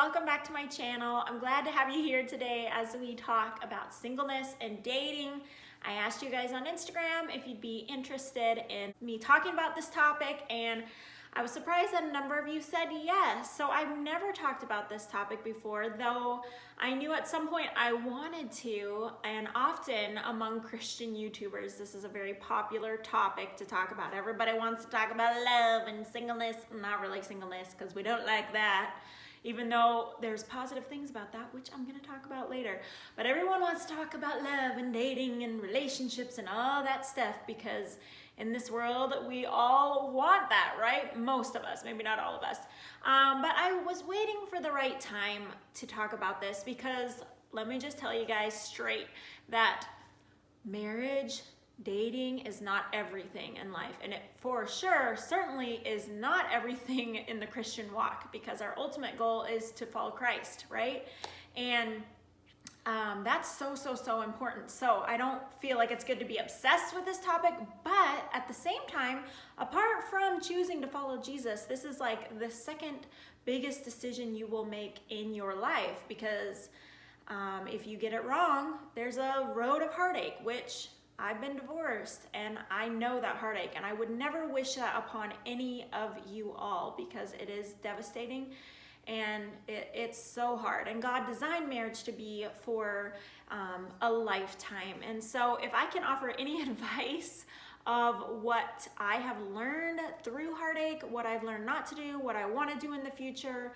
welcome back to my channel. I'm glad to have you here today as we talk about singleness and dating. I asked you guys on Instagram if you'd be interested in me talking about this topic, and I was surprised that a number of you said yes. So I've never talked about this topic before, though I knew at some point I wanted to, and often among Christian YouTubers, this is a very popular topic to talk about. Everybody wants to talk about love and singleness. Not really singleness, because we don't like that, even though there's positive things about that, which I'm gonna talk about later. But everyone wants to talk about love and dating and relationships and all that stuff, because in this world, we all want that, right? Most of us, maybe not all of us. But I was waiting for the right time to talk about this, because let me just tell you guys straight that marriage, dating is not everything in life. And it for sure, certainly is not everything in the Christian walk, because our ultimate goal is to follow Christ, right? And that's so important. So I don't feel like it's good to be obsessed with this topic, but at the same time, apart from choosing to follow Jesus, this is like the second biggest decision you will make in your life, because if you get it wrong, there's a road of heartache, which I've been divorced and I know that heartache, and I would never wish that upon any of you all, because it is devastating. And it's so hard. And God designed marriage to be for a lifetime. And so if I can offer any advice of what I have learned through heartache, what I've learned not to do, what I want to do in the future,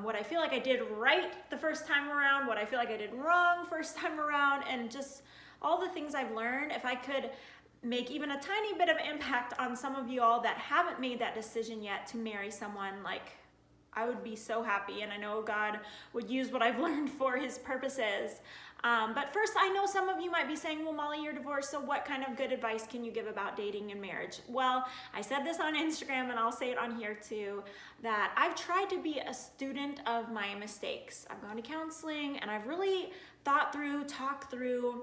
what I feel like I did right the first time around, what I feel like I did wrong first time around, and just all the things I've learned, if I could make even a tiny bit of impact on some of you all that haven't made that decision yet to marry someone, like, I would be so happy, and I know God would use what I've learned for his purposes. But first, I know some of you might be saying, well, Molly, you're divorced, so what kind of good advice can you give about dating and marriage? Well, I said this on Instagram, and I'll say it on here too, that I've tried to be a student of my mistakes. I've gone to counseling, and I've really talked through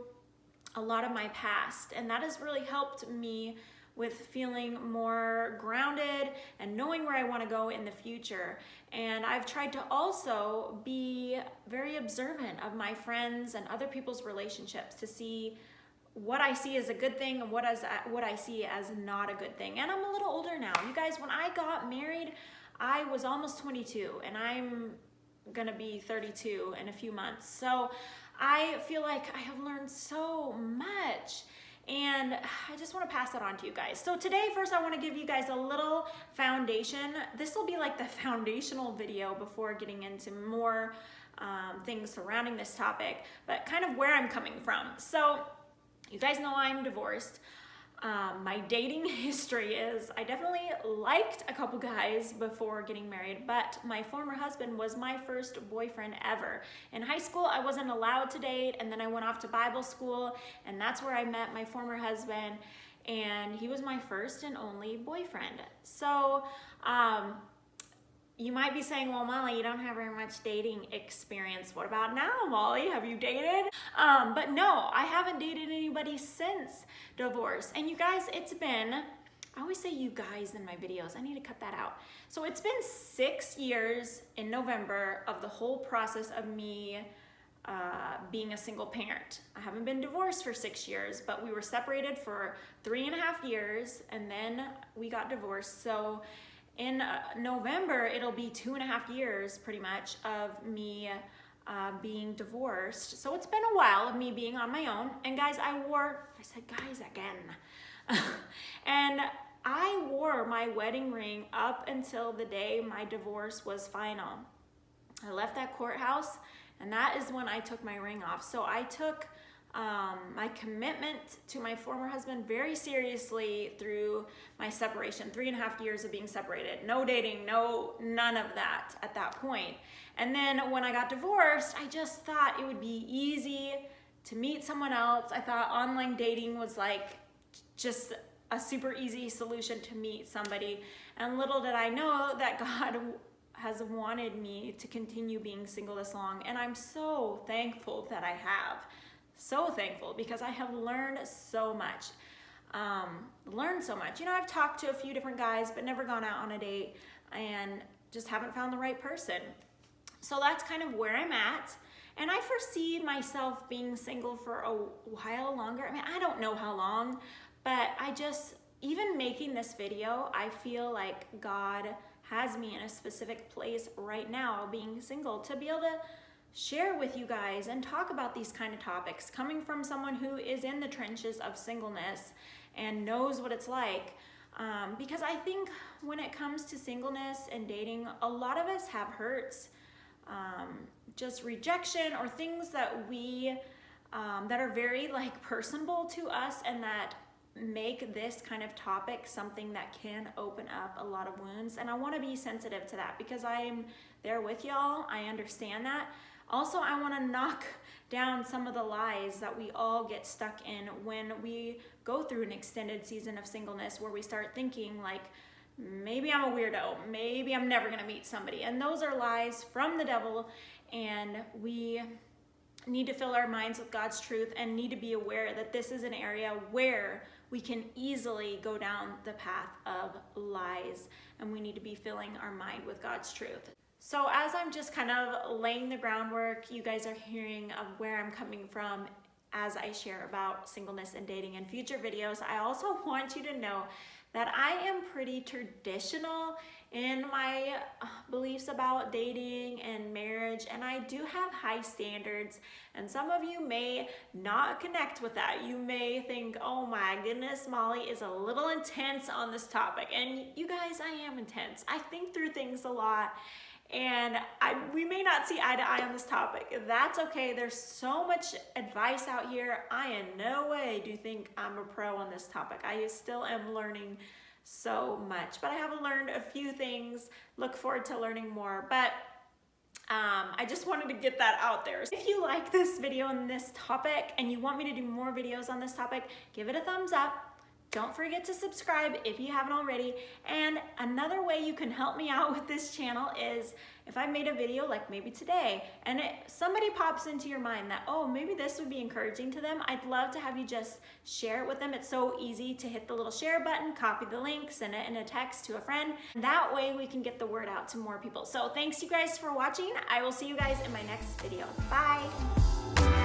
a lot of my past, and that has really helped me with feeling more grounded and knowing where I want to go in the future. And I've tried to also be very observant of my friends and other people's relationships to see what I see as a good thing and what I see as not a good thing. And I'm a little older now. You guys, when I got married, I was almost 22, and I'm gonna be 32 in a few months. So I feel like I have learned so much, and I just want to pass that on to you guys. So today, first, I want to give you guys a little foundation. This will be like the foundational video before getting into more things surrounding this topic, but kind of where I'm coming from. So you guys know I'm divorced. My dating history is I definitely liked a couple guys before getting married, but my former husband was my first boyfriend ever. In high school, I wasn't allowed to date, and then I went off to Bible school, and that's where I met my former husband, and he was my first and only boyfriend. So you might be saying, well, Molly, you don't have very much dating experience. What about now, Molly? Have you dated? But no, I haven't dated anybody since divorce. And you guys, it's been, I always say you guys in my videos. I need to cut that out. So it's been 6 years in November of the whole process of me being a single parent. I haven't been divorced for 6 years, but we were separated for 3.5 years, and then we got divorced. So in November, it'll be 2.5 years pretty much of me being divorced. So it's been a while of me being on my own. And guys, I said guys again. And I wore my wedding ring up until the day my divorce was final. I left that courthouse, and that is when I took my ring off. So I took my commitment to my former husband very seriously through my separation, 3.5 years of being separated, no dating, none of that at that point. And then when I got divorced, I just thought it would be easy to meet someone else. I thought online dating was like just a super easy solution to meet somebody. And little did I know that God has wanted me to continue being single this long. And I'm so thankful that I have. So thankful, because I have learned so much. You know, I've talked to a few different guys, but never gone out on a date, and just haven't found the right person. So that's kind of where I'm at. And I foresee myself being single for a while longer. I mean, I don't know how long, but even making this video, I feel like God has me in a specific place right now, being single, to be able to share with you guys and talk about these kind of topics, coming from someone who is in the trenches of singleness and knows what it's like. Because I think when it comes to singleness and dating, a lot of us have hurts, just rejection or things that that are very like personable to us, and that make this kind of topic something that can open up a lot of wounds. And I want to be sensitive to that because I'm there with y'all. I understand that. Also, I want to knock down some of the lies that we all get stuck in when we go through an extended season of singleness, where we start thinking like, maybe I'm a weirdo, maybe I'm never gonna meet somebody. And those are lies from the devil, and we need to fill our minds with God's truth and need to be aware that this is an area where we can easily go down the path of lies, and we need to be filling our mind with God's truth. So as I'm just kind of laying the groundwork, you guys are hearing of where I'm coming from as I share about singleness and dating in future videos. I also want you to know that I am pretty traditional in my beliefs about dating and marriage, and I do have high standards, and some of you may not connect with that. You may think, oh my goodness, Molly is a little intense on this topic. And you guys, I am intense. I think through things a lot, and we may not see eye to eye on this topic. That's okay. There's so much advice out here. I in no way do think I'm a pro on this topic. I still am learning so much, but I have learned a few things. Look forward to learning more, but I just wanted to get that out there. If you like this video on this topic and you want me to do more videos on this topic, give it a thumbs up. Don't forget to subscribe if you haven't already. And another way you can help me out with this channel is if I made a video like maybe today, and somebody pops into your mind that, oh, maybe this would be encouraging to them, I'd love to have you just share it with them. It's so easy to hit the little share button, copy the link, send it in a text to a friend. That way we can get the word out to more people. So thanks you guys for watching. I will see you guys in my next video. Bye.